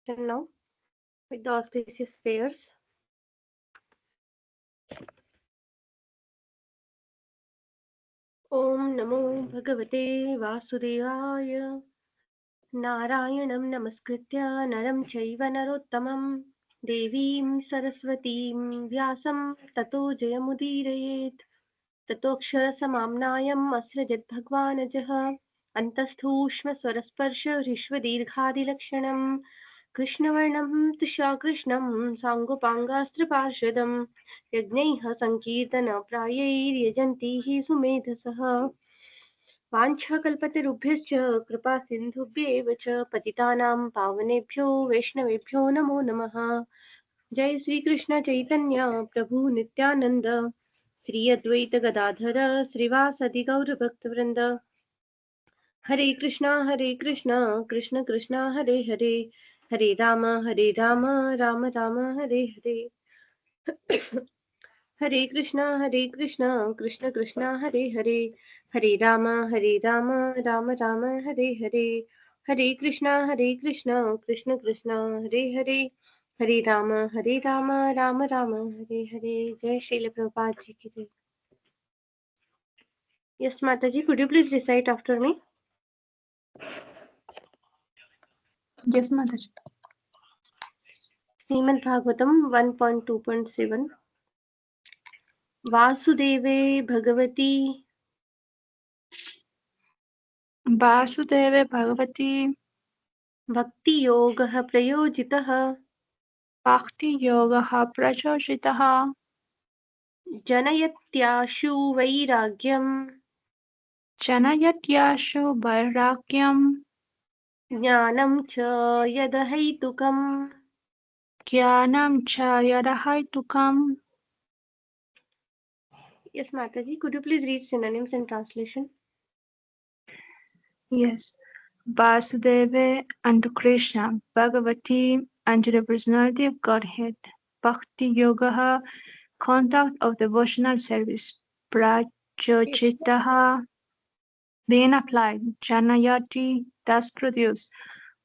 now with the auspicious prayers. Om Namo Bhagavate Vasudevaya. Narayanam Namaskritya Naram Chaiva Narottamam Devim Saraswatim Vyasam Tato Jayamudirayet Tatokshara Samamnayam Asrajat Bhagwanajah Antasthushma Swarasparsha Rishva Dirghadilakshanam कृष्णवर्णं तुषाकृष्णं साङ्गोपाङ्गास्त्रपार्षदं यज्ञैः सङ्कीर्तनप्रायैर्यजन्ति हि सुमेधसः वाञ्छाकल्पतरुभ्यश्च कृपासिन्धुभ्येव च पतितानां पावनेभ्यो वैष्णवेभ्यो नमो नमः। जय श्रीकृष्ण चैतन्य प्रभु नित्यानन्द श्री अद्वैत गदाधर श्रीवासदि गौरभक्तवृन्द हरे कृष्णा कृष्ण कृष्णा हरे हरे हरे राम राम राम हरे हरे हरे कृष्णा कृष्ण कृष्णा हरे हरे हरे राम राम राम हरे हरे हरे कृष्णा कृष्ण कृष्णा हरे हरे हरे राम राम राम हरे हरे। जय श्रील प्रभुपाद जी की जय। यस माता जी, could you please recite after me? Yes, Mataji. Shrimad Bhagavatam 1.2.7 वासुदेवे Bhagwati वासुदेवे Bhagwati भक्ति योगः प्रयोजितः भक्तियोगः प्रचोषितः जनयत्याशु वैराग्यम् जनयत्याशु वैराग्यं ज्ञानं च यदहैतुकम्। ज्ञानं च यदहैतुकम्। Yes, Mataji, could you please read synonyms and translation? Yes. Vasudeva unto Krishna, Bhagavati unto the personality of Godhead, Bhakti Yoga, conduct of devotional service, Yes. Prajochitaha, being applied, Janayati, thus produce,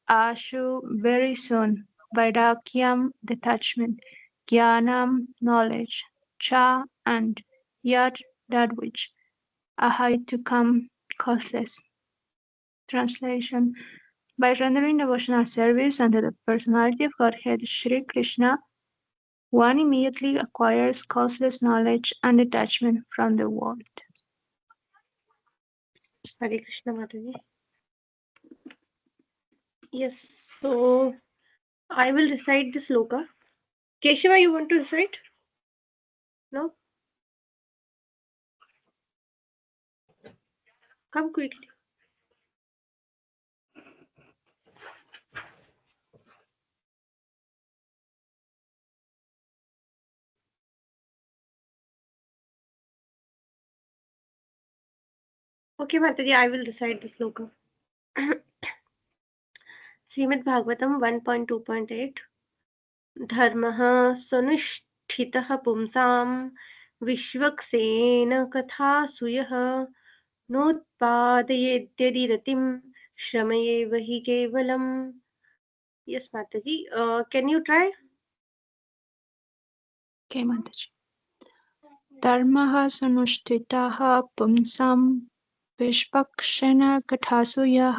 Ashu, very soon, Vairagyam, detachment, Jnanam, knowledge, Cha, and Yat, that which, Ahai, to come, causeless. Translation. By rendering devotional service unto the personality of Godhead Sri Krishna, one immediately acquires causeless knowledge and detachment from the world. Hare Krishna, Mataji. Yes, so I will recite this sloka. Keshava, you want to recite? No? Come quickly. Okay, Mataji, I will recite this sloka. Srimad Bhagavatam 1.2.8 धर्मः स्वनुष्ठितः पुंसां विश्वक्सेन कथासु यः नोत्पादयेद्यदि रतिं श्रमयेव हि केवलम्। Yes, Mataji. Can you try? Okay, Mataji. धर्मः सनुष्ठितः पुंसां विश्वक्षेण कथासु यः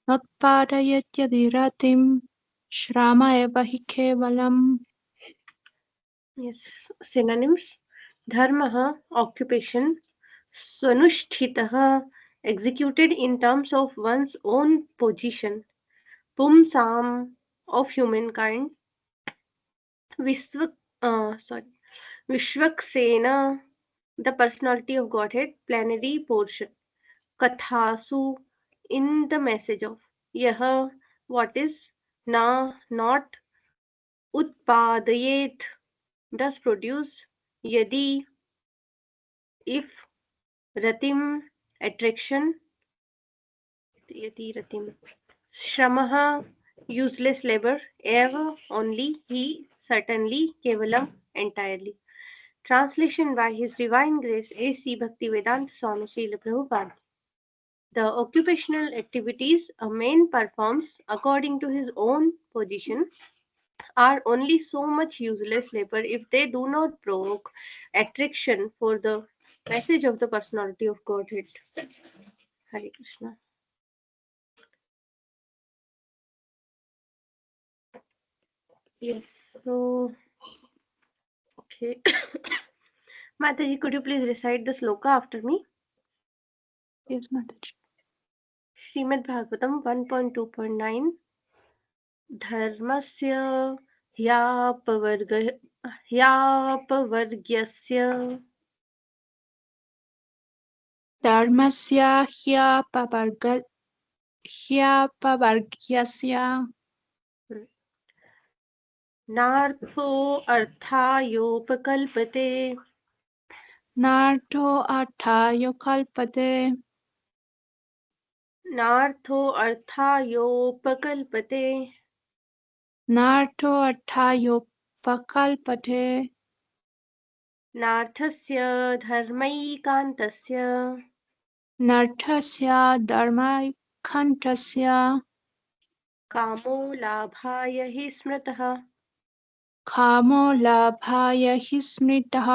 नोत्पादयत्यदि रतिं श्राम एव हि केवलम्. Yes. Synonyms: dharma, occupation; swanushtitah, executed in terms of one's own position; pumsam, of humankind; Vishwa, sorry, Vishwaksena, the personality of Godhead, plenary portion; Kathasu, in the message of; Yah, what is; Na, not; Utpadayet, thus produce; Yadi, if; Ratim, attraction; Yadi Ratim; Shramaha, useless labor; Eva, only; He, certainly; Kevalam, entirely. Translation by His Divine Grace A.C. Bhaktivedanta Swami Srila Prabhupada. The occupational activities a man performs according to his own position are only so much useless labor if they do not provoke attraction for the message of the personality of Godhead. Hare Krishna. Yes, so okay. Mataji, could you please recite the sloka after me? Yes, Mataji. Srimad Bhagavatam 1.2.9 धर्मस्य ह्यापवर्ग ह्यापवर्ग्यस्य धर्मस्य ह्यपवर्ग्यस्य नार्थो अर्थायोपकल्पते नार्थो अर्थाय कल्पते नार्थो अर्थायोपकल्पते नार्थो अर्थायोपकल्पते नार्थस्य धर्मैकान्तस्य नर्थस्य धर्मैकण्ठस्य कामो लाभाय हि स्मृतः. कामो लाभाय हि स्मृतः.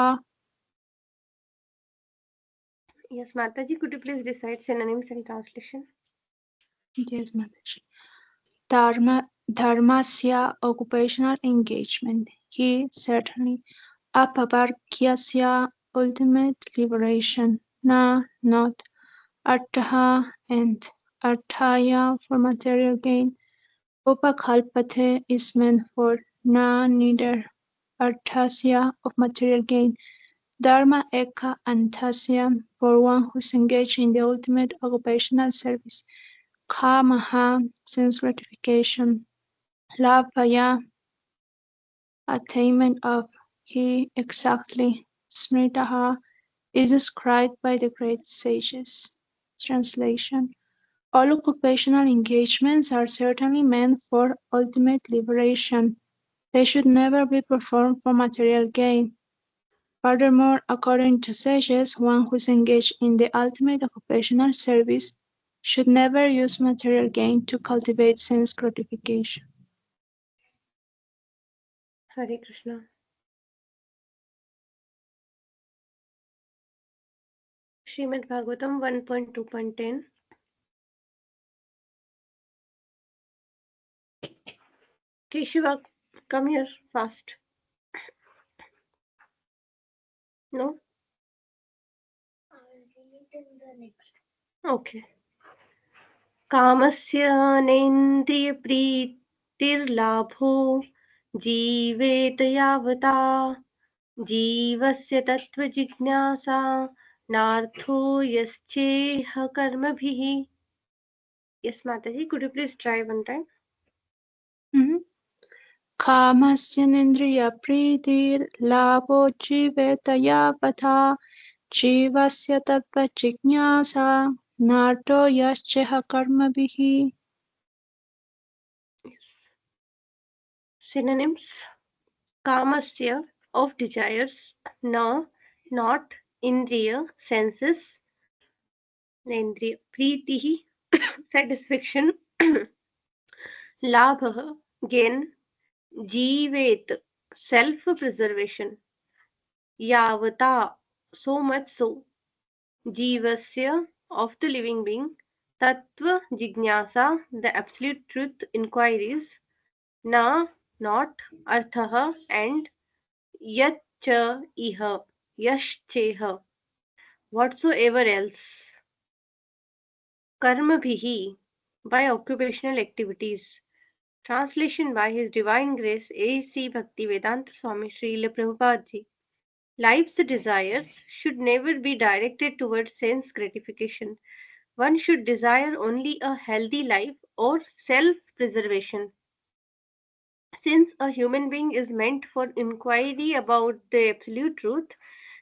Yes, Mataji, could you please recite synonyms and translation? Yes, Mataji. Dharmasya occupational engagement. He certainly apavargyasya ultimate liberation. Na, not artha and arthaya for material gain. Upakalpate is meant for na, neither arthasya of material gain. Dharma eka antasya for one who is engaged in the ultimate occupational service. Kamaha sense gratification. Labhaya attainment of. He exactly. Smritaha is described by the great sages. Translation. All occupational engagements are certainly meant for ultimate liberation. They should never be performed for material gain. Furthermore, according to sages, one who is engaged in the ultimate occupational service should never use material gain to cultivate sense gratification. Hare Krishna. Srimad Bhagavatam 1.2.10 Keshiva, come here fast. No? Okay. कामस्य नेन्द्रियप्रीतिर्लाभो जीवेत यावता जीवस्य तत्त्वजिज्ञासा नार्थो यश्चेह कर्मभिः. Yes, Mataji, could you please try one time? कामस्येन्द्रियप्रीतिर्लाभो जीवेत यावता जीवस्य तत्त्वजिज्ञासा नार्थो यश्चेह कर्मभिः. Yes. Synonyms: kamasya, of desires, na, not, indriya, senses, nendriya, pritihi, satisfaction, labha, gain, jeevet, self preservation, yavata, so much so, jivasya, of the living being, tattva jignasa, the absolute truth inquiries, na, not, artha, and yat cha iha, yashcheha, whatsoever else. Karmabhihi, by occupational activities. Translation by His Divine Grace A.C. Bhaktivedanta Swami Srila Prabhupada Ji. Life's desires should never be directed towards sense gratification. One should desire only a healthy life or self preservation. Since a human being is meant for inquiry about the absolute truth,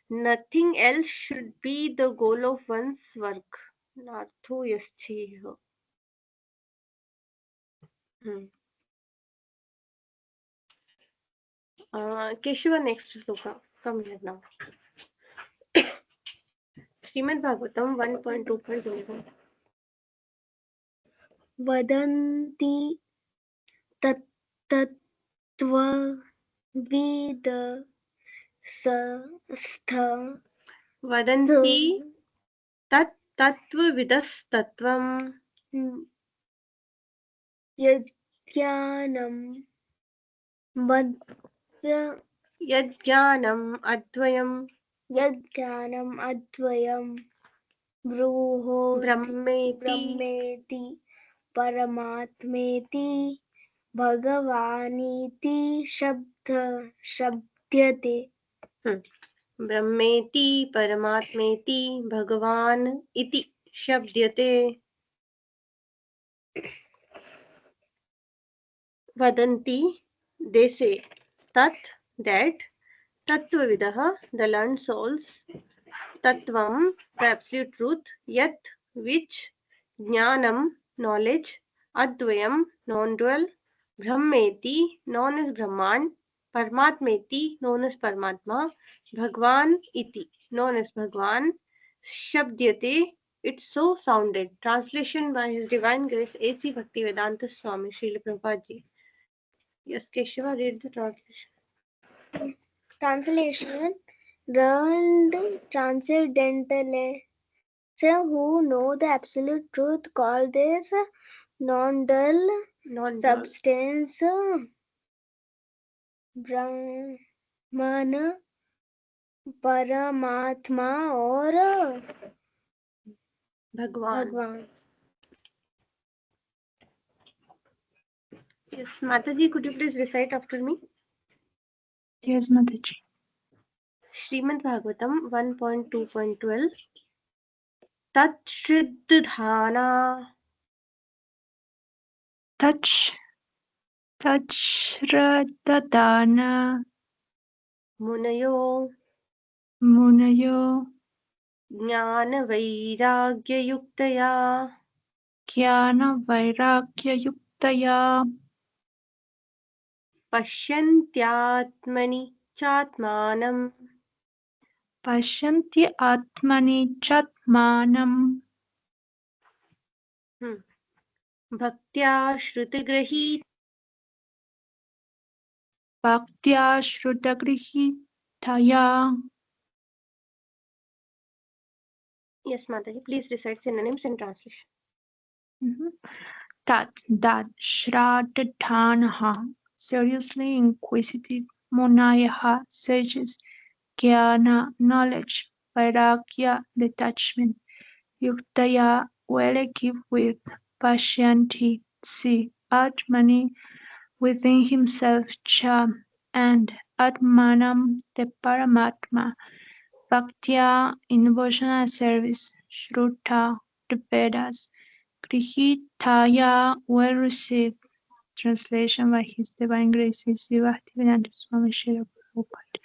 nothing else should be the goal of one's work. Nartho yascheha. Hmm. Keshava, next sloka. Come here now. Srimad Bhagavatam 1.2.21 वदन्ति तत्तत्त्वविदस्थ वदन्ति तत्तत्त्वविदस्तत्त्वम् यज्ञानं यज्ञानम् अद्वयम् ब्रह्मेति परमात्मेति भगवानिति शब्दते। ब्रह्मेति परमात्मेति भगवान् इति शब्दते। वदन्ति they say tat that tattvavidah the learned souls tattvam the absolute truth yat which jnanam knowledge advayam non-dual brahmeti known as brahman paramatmeti known as paramatma bhagwan iti known as bhagwan shabdyate it's so sounded. Translation by His Divine Grace A.C. Bhaktivedanta Swami Srila Prabhupada Ji. Yes, Keshava, read the translation. Translation: learned transcendentalists who know the absolute truth call this non-dual substance Brahman, Paramatma or Bhagwan. Yes, Mataji, could you please recite after me? Yes, Mataji. Srimad Bhagavatam 1.2.12 Tat Shriddhana Tachradadana Munayo Jnana Vairagyayuktaya Jnana Vairagyayuktaya Pashyantyatmani Chatmanam Pashyanti Atmani Chatmanam Bhaktya Shrutigrahi Bhaktya Shrutagrihitaya. Yes, Mataji, please recite synonyms and translation. That Shraddhanaha, seriously inquisitive, Munayaha, sages, Jnana, knowledge, Vairagya, detachment, Yuktaya, well equipped with, Pashyanti, see, Atmani, within himself, Cha, and Atmanam, the Paramatma, Bhaktya, in devotional service, Shruta, the Vedas, Grihitaya, well received. Translation by His Divine Grace A.C. Bhaktivedanta Swami Srila Prabhupada.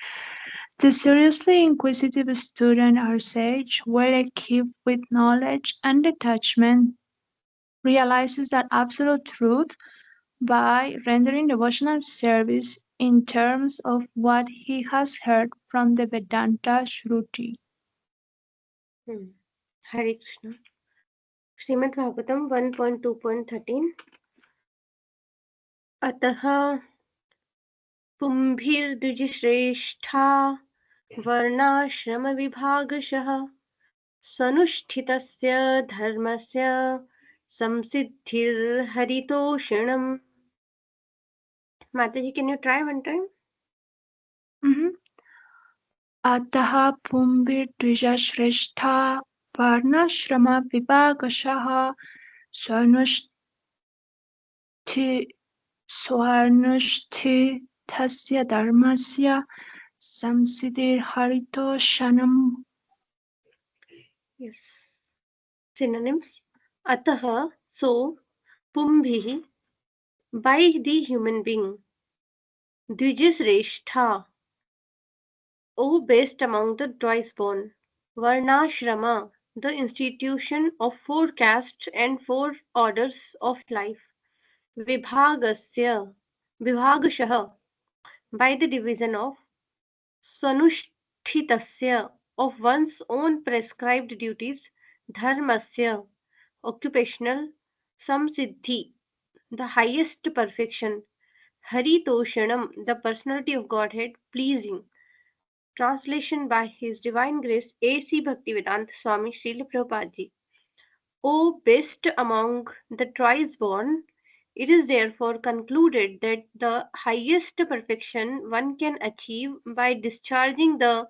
The seriously inquisitive student or sage, well equipped with knowledge and detachment, realizes that absolute truth by rendering devotional service in terms of what he has heard from the Vedanta Shruti. Hare Krishna. Srimad Bhagavatam 1.2.13 अतः पुंभिर्द्विजश्रेष्ठा वर्णाश्रमविभागशः सनुष्ठितस्य धर्मस्य संसिद्धिर्हरितोषिणम्. Mataji, can you try one time? अतः पुंभिर्द्विजश्रेष्ठा वर्णाश्रमविभागशः स्वानुष्ठितस्य धर्मस्य संसिद्धिर्हरितोषणम्. Yes. Synonyms. Ataha, so, pumbhi, by the human being. Dvijasreshtha, O best among the twice born. Varnashrama, the institution of 4 castes and 4 orders of life. Vibhagasya, Vibhagashah, by the division of Sanushthitasya, of one's own prescribed duties. Dharmasya, occupational. Samsiddhi, the highest perfection. Haritoshanam, the personality of Godhead, pleasing. Translation by His Divine Grace A.C. Bhaktivedanta Swami Srila Prabhupada Ji. O best among the twice born, it is therefore concluded that the highest perfection one can achieve by discharging the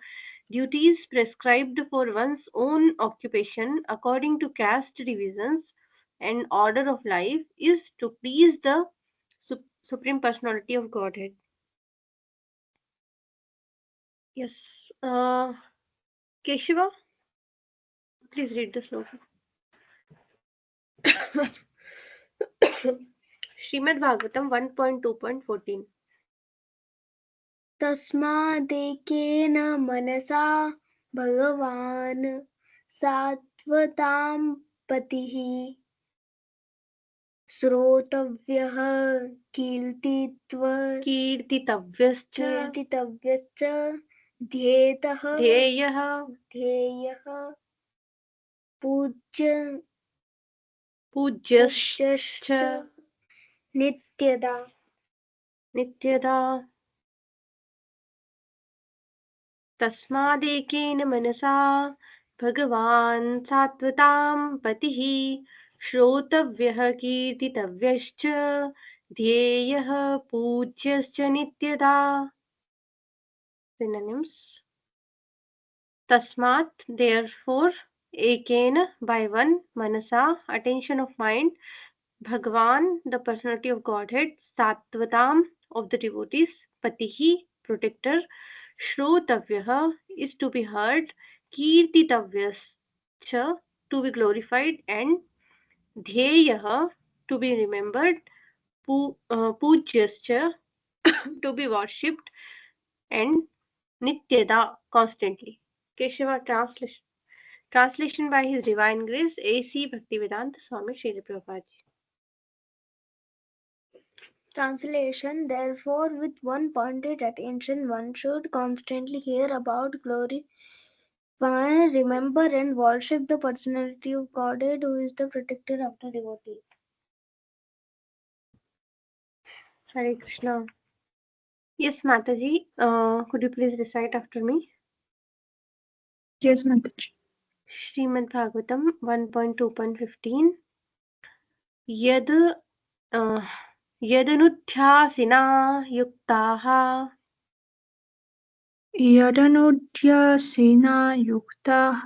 duties prescribed for one's own occupation according to caste divisions and order of life is to please the Supreme Personality of Godhead. Yes. Keshava, please read the sloka. Srimad Bhagavatam 1.2.14. तस्मादेकेन मनसा भगवान् सात्वतां पतिः श्रोतव्यः कीर्तितव्यश्च ध्येयः पूज्यश्च नित्यदा तस्मादेकेन मनसा भगवान् सात्वतां पतिः श्रोतव्यः कीर्तितव्यश्च ध्येयः पूज्यश्च नित्यदा. Synonyms. Tasmat, therefore, ekena, by one, manasa, attention of mind, Bhagavan, the personality of Godhead, Sattvatam, of the devotees, Patihi, protector, Shrotavyah, is to be heard, Kirtitavyascha, to be glorified, and Dhyeyah, to be remembered, Pujyascha, to be worshipped, and Nityada, constantly. Keshava, translation by His Divine Grace A.C. Bhaktivedanta Swami Srila Prabhupada. Translation. Therefore, with one pointed attention, one should constantly hear about, glorify, remember, and worship the personality of Godhead, who is the protector of the devotees. Hare Krishna. Yes, Mataji, could you please recite after me? Yes, Mataji. Srimad Bhagavatam 1.2.15. यदनुध्यासिना युक्ताः यदनुध्यासिना युक्ताः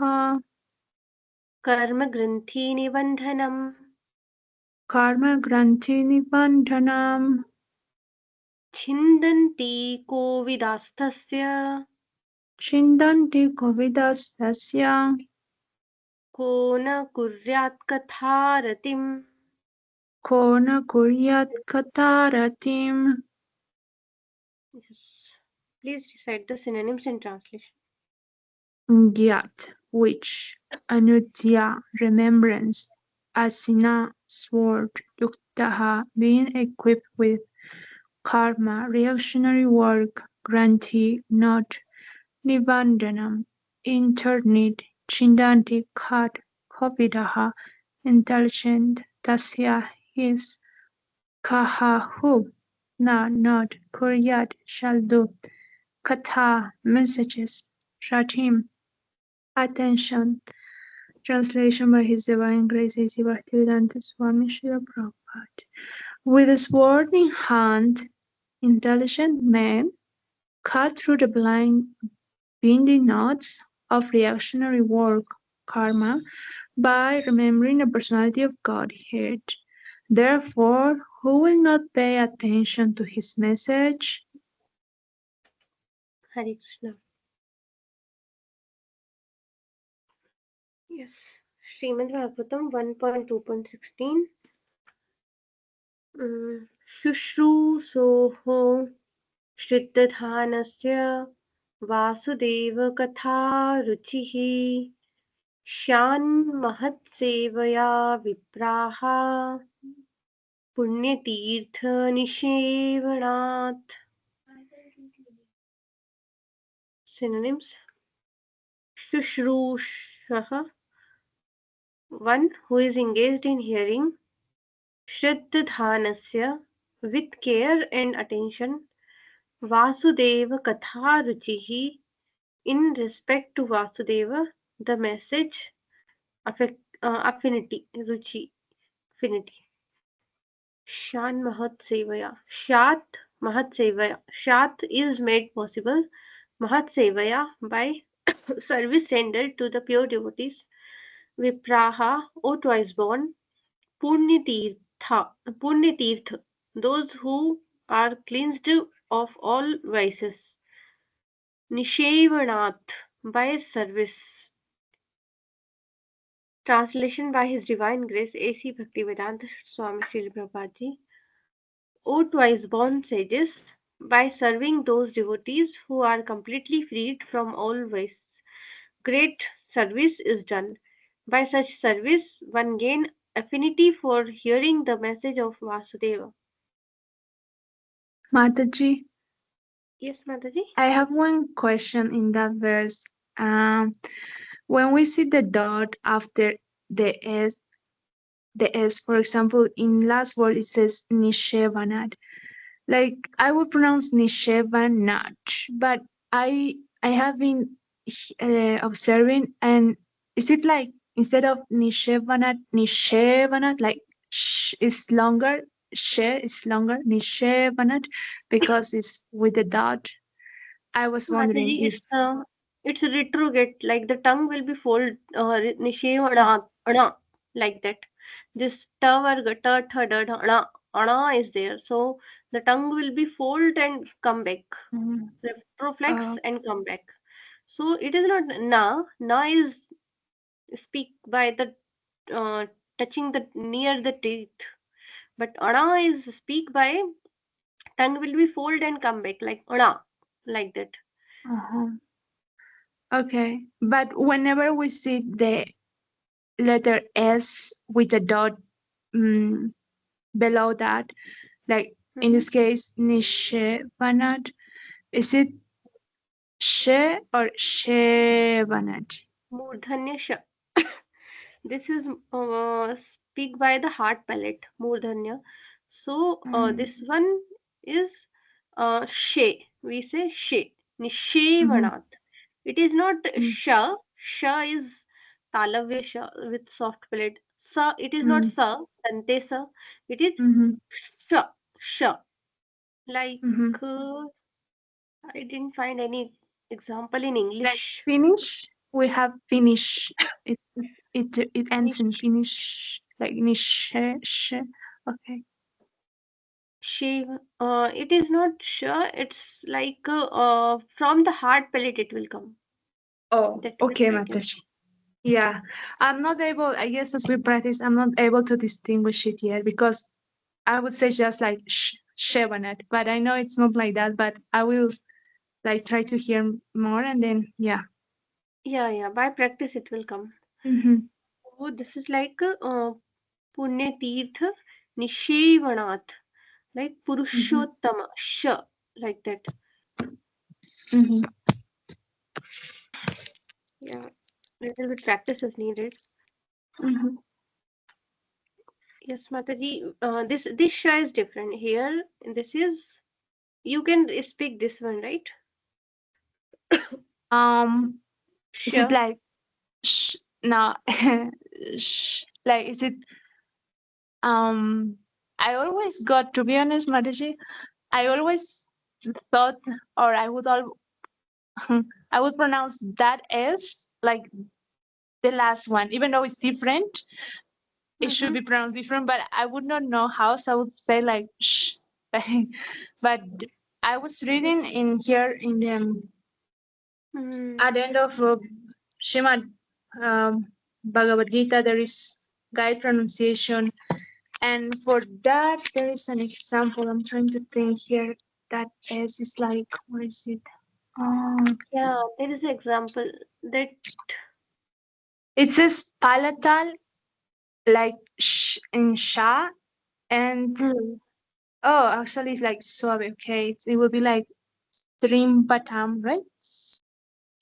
कर्मग्रन्थिनिबन्धनं छिन्दन्ति कोविदस्तस्य को न कुर्यात् कथारतिम्. Yes. Please recite the synonyms and translation. Gyat, which, anudya, remembrance, asina, sword, yuktaha, being equipped with, karma, reactionary work, granthi, not, nibandhanam, interned, chindanti, cut, kovidaha, intelligent, tasya, his, kaha, who, na, not, kuryat, shall do, katha, messages, ratim, attention. Translation by His Divine Grace A.C. Bhaktivedanta Swami Srila Prabhupada. With a sword in hand, intelligent men cut through the blind binding knots of reactionary work, karma, by remembering the personality of Godhead. Therefore, who will not pay attention to his message? Hare Krishna. Yes. Srimad Bhagavatam 1.2.16. शुश्रूषोः श्रितधानस्य वासुदेवकथारुचिः श्यान्महत्सेवया विप्राः पुण्यतीर्थनिषेवणात्. Synonyms. Shushrushaha, one who is engaged in hearing. Shraddhanasya, with care and attention. Vasudeva Katha Ruchihi, in respect to Vasudeva, the message, affinity, Ruchi, affinity. Shan Mahat Sevaya. Shat Mahat Sevaya. Shat is made possible. Mahat Sevaya by service rendered to the pure devotees. Vipraha, O twice born. Punyatirtha, those who are cleansed of all vices. Nishevanath, by service. Translation by His Divine Grace A.C. Bhaktivedanta Swami Srila Prabhupada Ji. O twice born sages, by serving those devotees who are completely freed from all vice, great service is done. By such service, one gain affinity for hearing the message of Vasudeva. Mataji, Yes, Mataji? I have one question in that verse. When we see the dot after the S, for example, in last word it says Nishevanat. Like I would pronounce Nishevanat, but I have been observing, and is it like instead of Nishevanat, like is longer, she is longer, Nishevanat, because it's with the dot. I was wondering Mataji, if it's retrograde, like the tongue will be fold Nishevana, like that. This ta varga, ta, tha, da, dha, ana is there. So the tongue will be fold and come back. mm, Retroflex uh, and come back. So it is not na. Na is speak by the touching the near the teeth. But ana is speak by tongue will be fold and come back like ana, like that. uh-huh. Okay, but whenever we see the letter S with a dot mm, below that, like in Mhm. this case, Nishevanat, is it she or Shevanat? Murdhanya sh. This is speak by the heart palate, Murdhanya. So Mm, this one is she. We say she. mhm, Nishevanat. It is not mm, sha. Sha is talavya sha with soft palate. Sa. It is not mm, sa. Dante sa. It is mhm, sha. Sha. Like mhm. uh, I didn't find any example in Like English. finish, we have finish. It it ends in Nish. finish, like nish. Okay. She, it is not sure. It's like from the heart palate it will come. Oh, That way okay, I can. Mataji. Yeah, I'm not able, I guess as we practice, I'm not able to distinguish it yet because I would say just like Shevanet, but I know it's not like that, but I will like try to hear more and then, yeah. Yeah, yeah. By practice it will come. Mm-hmm. So this is like Punya Tirtha Nishevanath, like Mm-hmm. Purushottama, sh, like that. Mm-hmm. Yeah, little bit practice is needed. Mm-hmm. Yes, Mataji. This sh is different here. This is you can speak this one, right? Is it Sh. like, no, like, is it, um, I always got, to be honest, Mataji, I always thought, or I would all, I would pronounce that as like the last one, even though it's different, it should Mm-hmm. be pronounced different, but I would not know how, so I would say like shh. But I was reading in here in the Mm. at the end of Shrimad Bhagavad Gita, there is guide pronunciation, and for that there is an example. I'm trying to think here. That S is like, what is it? Yeah, there is an example that It says palatal, like in sha, and hmm, oh, actually, it's like suave. Okay, it will be like Srimpatam, right?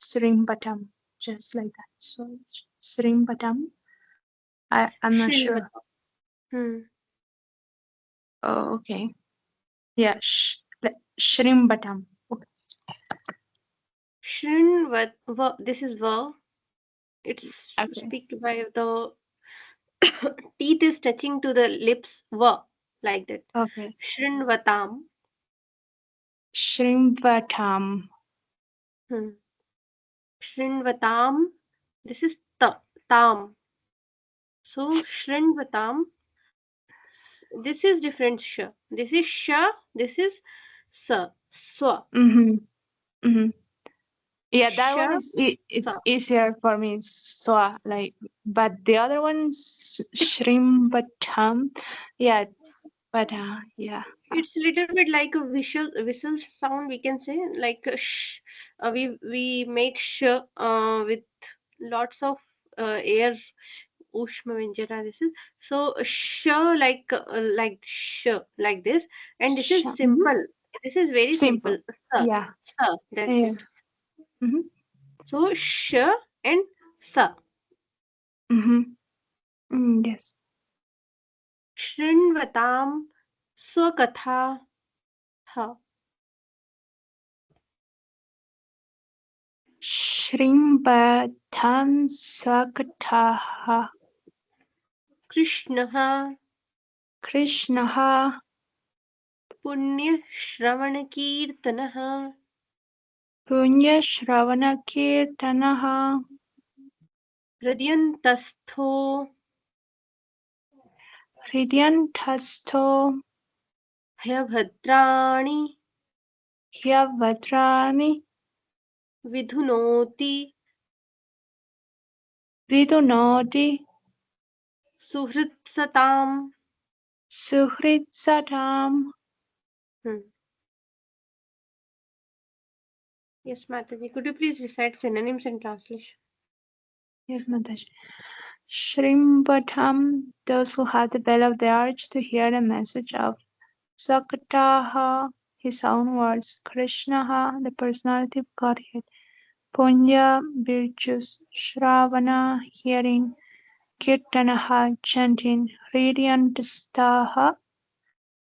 Srimpatam, just like that. So Srimpatam. I'm not sure. Srinivata. Hmm. Oh, okay. Yeah, Shrimbatam. Okay. This is va. It's Okay. speak by the teeth is touching to the lips. Va, like that. Okay. Shrinvatam. Shrimbatam. Hmm. Shrinvatam. This is tam. So Shrinvatam. This is different sh. This is sha. This is sa. Swa. Mm-hmm. Mm-hmm. Yeah, that Sha. one is Sa. it's easier for me. So like, but the other one's Shrimbatam. Yeah, but yeah. It's a little bit like a whistle sound, we can say, like a sh. We make sh with lots of air. Ushma Vyanjana. This is so sh like sh like this, and this is Mm-hmm. simple. This is very simple. Simple. Sa, Yeah. sa. That's Yeah. it. Mm-hmm. So sh and sa. Mm-hmm. Yes. Shrinvatam swakatha ha. Shrimbatam Sakataha Krishnaha Krishnaha पुण्यश्रवणकीर्तनः Punya Shravana Kirtanaha हृदयन्तस्थो Hridyantasto ह्यभद्राणि Hyavadrani विधुनोति Vidunodi सुहृत्सताम्. Suhritsatam. Hmm. Yes, Mataji, could you please recite synonyms and translation? Yes, Mataji. Shrimbatam, those who have the bell of the arch to hear the message of Sakataha, his own words, Krishnaha, the personality of Godhead, Punya, virtues, Shravana, hearing, Kirtanaha, chanting, Hridyantastaha,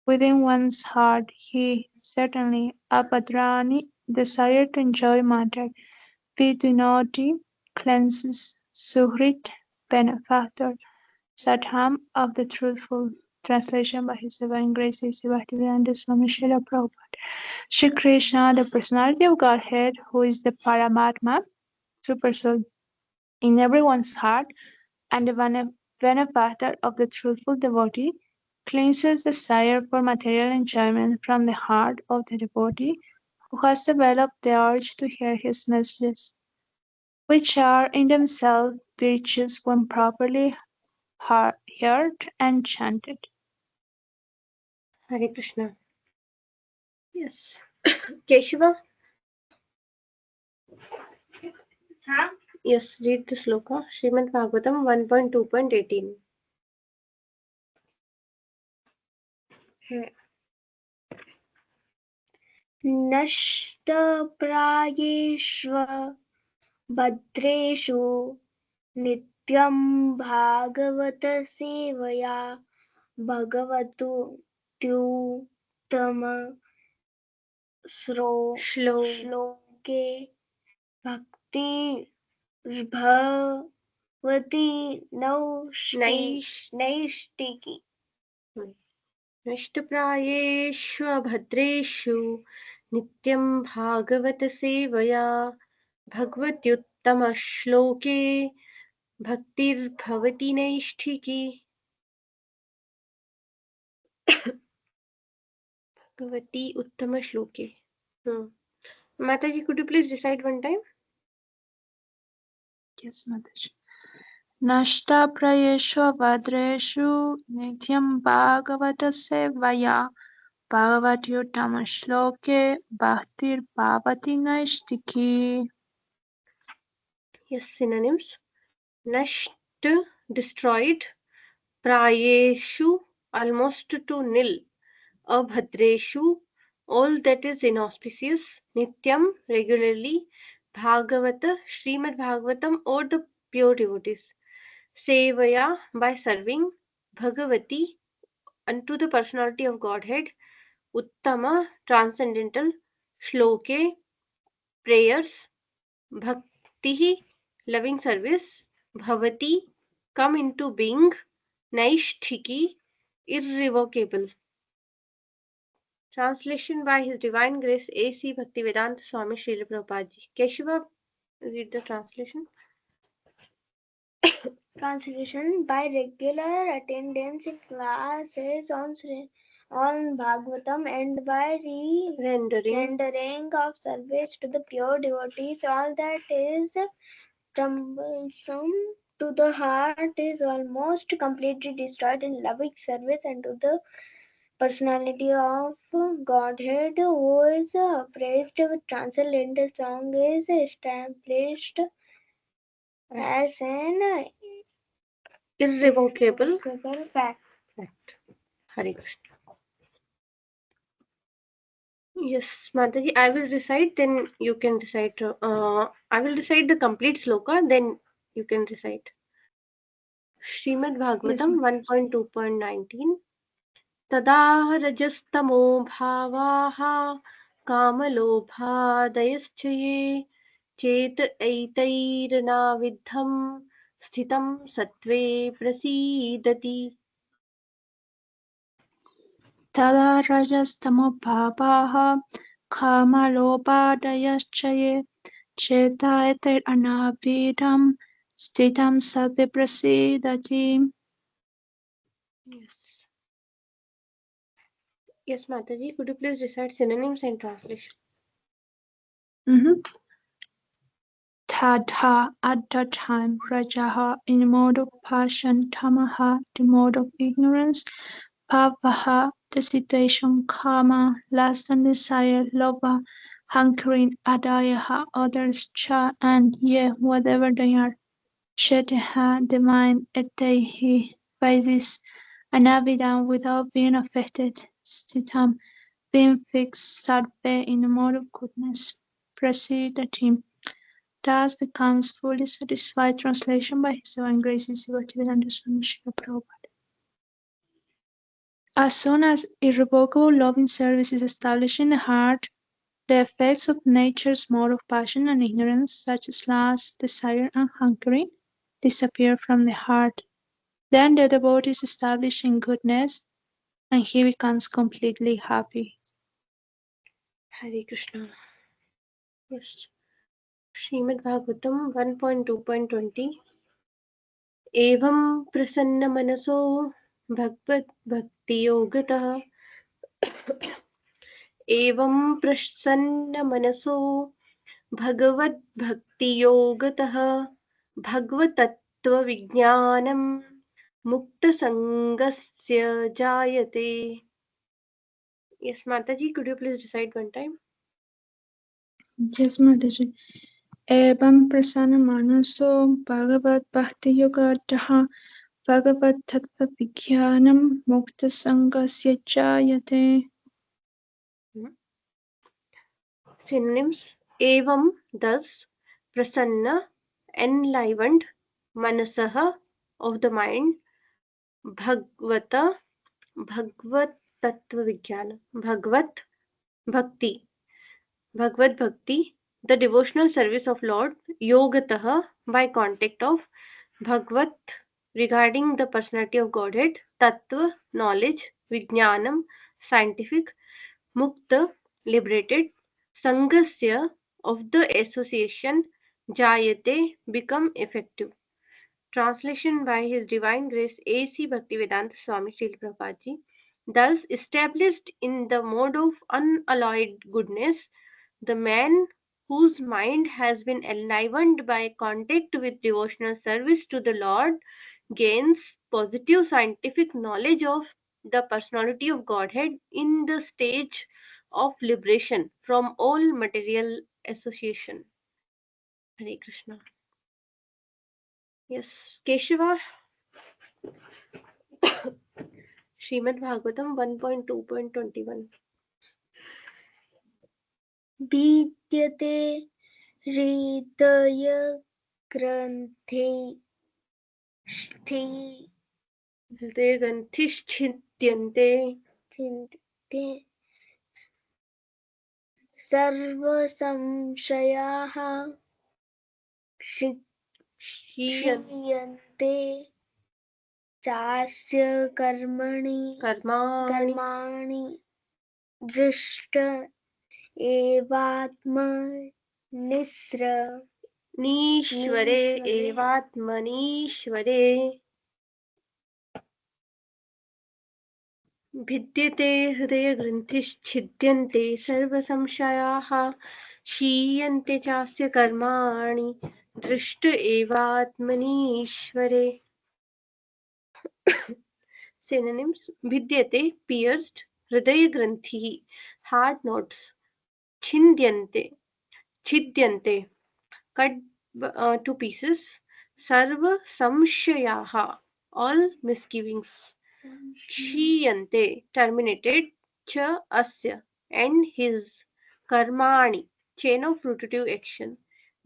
within one's heart, he certainly, Abhadrani, desire to enjoy matter, Vidunoti, cleanses, Suhrit, benefactor, Satham, of the truthful. Translation by His Divine Grace A.C. Bhaktivedanta Swami Srila Prabhupada. Shri Krishna, the personality of Godhead, who is the Paramatma, Supersoul, in everyone's heart, and the benefactor of the truthful devotee, cleanses desire for material enjoyment from the heart of the devotee who has developed the urge to hear his messages, which are in themselves virtues when properly heard and chanted. Hare Krishna. Yes. Keshava? Huh? Yes, read the sloka. Srimad Bhagavatam 1.2.18. नष्टप्रायेष्व भद्रेषु नित्यं भागवत सेवया भगवतुत्तम श्लोके भक्तिर्भवति नैष्टिकी. नष्टप्रायेष्वभद्रेषु नित्यं भागवतसेवया भगवत्युत्तमश्लोके भक्तिर्भवति नैष्ठिकी. Bhagwati उत्तमश्लोके. Mataji, could you please recite one time? Yes, Mataji. Nashtaprayeshu Bhadreshu Nityam Bhagavata Sevaya Bhagavati Uttama Shloke Bhaktir Bhavati Naishtiki. Yes, synonyms. Nasht, destroyed. Prayeshu, almost to nil. Abhadreshu, all that is inauspicious. Nityam, regularly. Bhagavata, Srimad Bhagavatam, or the pure devotees. Sevaya, by serving. Bhagavati, unto the personality of Godhead, Uttama, transcendental, Shloke, prayers, Bhakti, loving service, Bhavati, come into being, Naishthiki, irrevocable. Translation by His Divine Grace A.C. Bhaktivedanta Swami Srila Prabhupada Ji. Keshava, read the translation. Translation: by regular attendance in classes on Bhagavatam and by rendering of service to the pure devotees, all that is troublesome to the heart is almost completely destroyed in loving service unto the personality of Godhead, who is praised with transcendental song, is established as an Irrevocable fact. Hare Krishna. Yes, Mataji, I will recite, then you can recite. I will recite the complete sloka, then you can recite. Srimad Bhagavatam 1.2.19. तदा रजस्तमो भावाः कामलोभादयश्च ये चेत एतैर्नाविद्धं स्थितं सत्त्वे प्रसीदति. तदा रजस्तमोभावाः कामलोपादयश्च ये चेतायतैरनाभिधं स्थितं सत्त्वे प्रसीदति. Yes, Mataji, could you please recite synonyms and translation? Tadha at that time, Rajaha in the mode of passion, Tamaha the mode of ignorance, Bhavaha the situation, Kama lust and desire, Lobha hankering, Adayaha others, Cha and Ye whatever they are, Chetaha the mind, Etehi by this, Anavidam without being affected, Stitam being fixed, Sadve in the mode of goodness, Prasidatim thus becomes fully satisfied. Translation by His Divine Grace Bhaktivedanta Swami Srila Prabhupada. As soon as irrevocable loving service is established in the heart, the effects of nature's mode of passion and ignorance, such as lust, desire, and hankering, disappear from the heart. Then the devotee is established in goodness, and he becomes completely happy. Hare Krishna. Yes. Srimad Bhagavatam 1.2.20. एवं प्रसन्नमनसो भगवद्भक्तियोगतः एवं प्रसन्नमनसो भगवद्भक्तियोगतः भगवतत्त्वविज्ञानं मुक्तसङ्गस्य जायते. Yes, Mataji, could you please recite one time? Yes, Mataji. Evam prasanamanaso bhagavad bhakti yogatah bhagavad tattva vijnanam mukta sangasya jayate. Synonyms: evam, thus, prasanna, enlivened, manasah, of the mind, bhagvata, bhagvat tattva vijnana, bhagvat bhakti, bhagavad bhakti, the devotional service of Lord, yogatah, by contact of, bhagvat, regarding the personality of Godhead, tattva, knowledge, vijnanam, scientific, mukta, liberated, sangasya, of the association, jayate, become effective. Translation by His Divine Grace A.C. Bhaktivedanta Swami Srila Prabhupada Ji. Thus established in the mode of unalloyed goodness, the man whose mind has been enlivened by contact with devotional service to the Lord gains positive scientific knowledge of the personality of Godhead in the stage of liberation from all material association. Hare Krishna. Yes, Keshava. Srimad Bhagavatam 1.2.21. Vidyate hridaya granthe Hridaya Granthishchit छिद्यन्ते चिन्त्यन्ते सर्वसंशयाः क्षीयन्ते चास्य कर्माणि दृष्ट नीश्वरे एवात्मनीश्वरे भिद्यते हृदयग्रन्थिश्छिद्यन्ते सर्वसंशयाः क्षीयन्ते चास्य कर्माणि दृष्ट एवात्मनीश्वरे. Synonyms: भिद्यते pierced, हृदयग्रन्थिः heart knots, छिद्यन्ते cut to pieces, sarva samshayaha all misgivings, क्षीयन्ते terminated, cha asya and his, karmani chain of rotative action,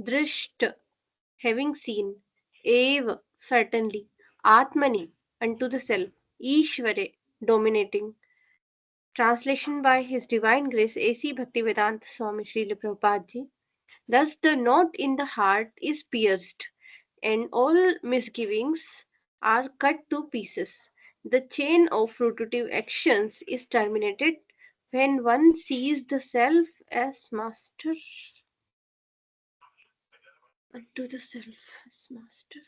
drisht having seen, ev certainly, atmani unto the self, ishvare dominating. Translation by His Divine Grace A.C. Bhaktivedanta Swami Srila Prabhupada Ji. Thus the knot in the heart is pierced, and all misgivings are cut to pieces. The chain of rotative actions is terminated when one sees the self as master. Unto the self as master.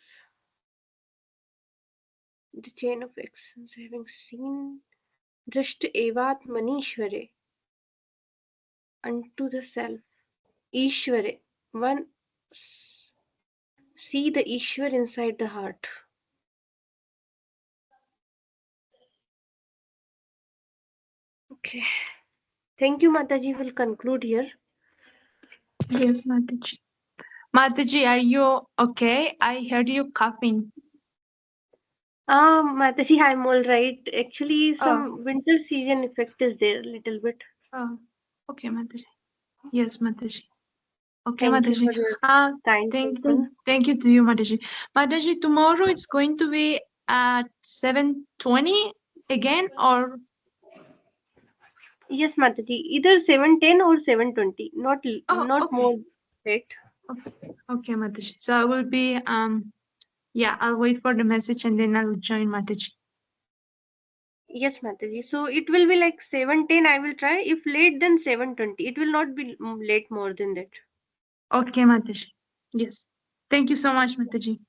The chain of actions having seen Drashta evatmanishvare unto the self. Ishvare, one see the Ishwar inside the heart. Okay. Thank you, Mataji. We'll conclude here. Yes, Mataji. Mataji, are you okay? I heard you coughing. Mataji, I'm all right. Actually, some winter season effect is there a little bit. Oh, okay, Mataji. Yes, Mataji. Okay, Thank you Mataji. for your kind concern. Thank you to you, Mataji. Mataji, tomorrow it's going to be at 7:20 again, or? Yes, Mataji. Either 7:10 or 7:20. Not Okay. more late. Okay, Mataji. So I will be yeah, I'll wait for the message and then I'll join Mataji. Yes, Mataji. So it will be like 7:10. I will try. If late, then 7:20. It will not be late more than that. Okay, Mataji. Yes. Thank you so much, Mataji.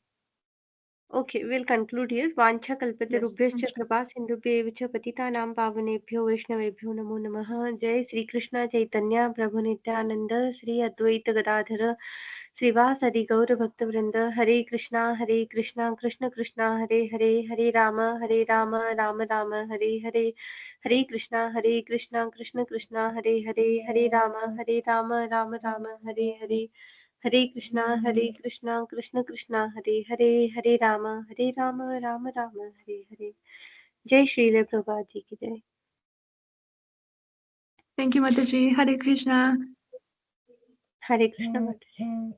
Okay, we'll conclude here. Vancha kalpate rubhyascha kripa sindhubhyev cha patitanam pavanebhyo vaishnavebhyo namo namah. Jai Sri Krishna Chaitanya Prabhu Nityananda Sri Advaita Gadadhara Srivasadi Gaur Bhakta Vrinda. Hare Krishna Krishna Krishna Hare Hare Hare Rama Rama Rama Hare Hare. Hare Krishna Krishna Krishna Hare Hare Hare Rama Rama Rama Hare Hare. Hare Krishna Krishna Krishna Hare Hare Hare Rama Rama Rama Hare Hare. Jai Shri Prabhupada Ji ki jai. Thank you, Mataji. Hare Krishna. Hare Krishna Mataji.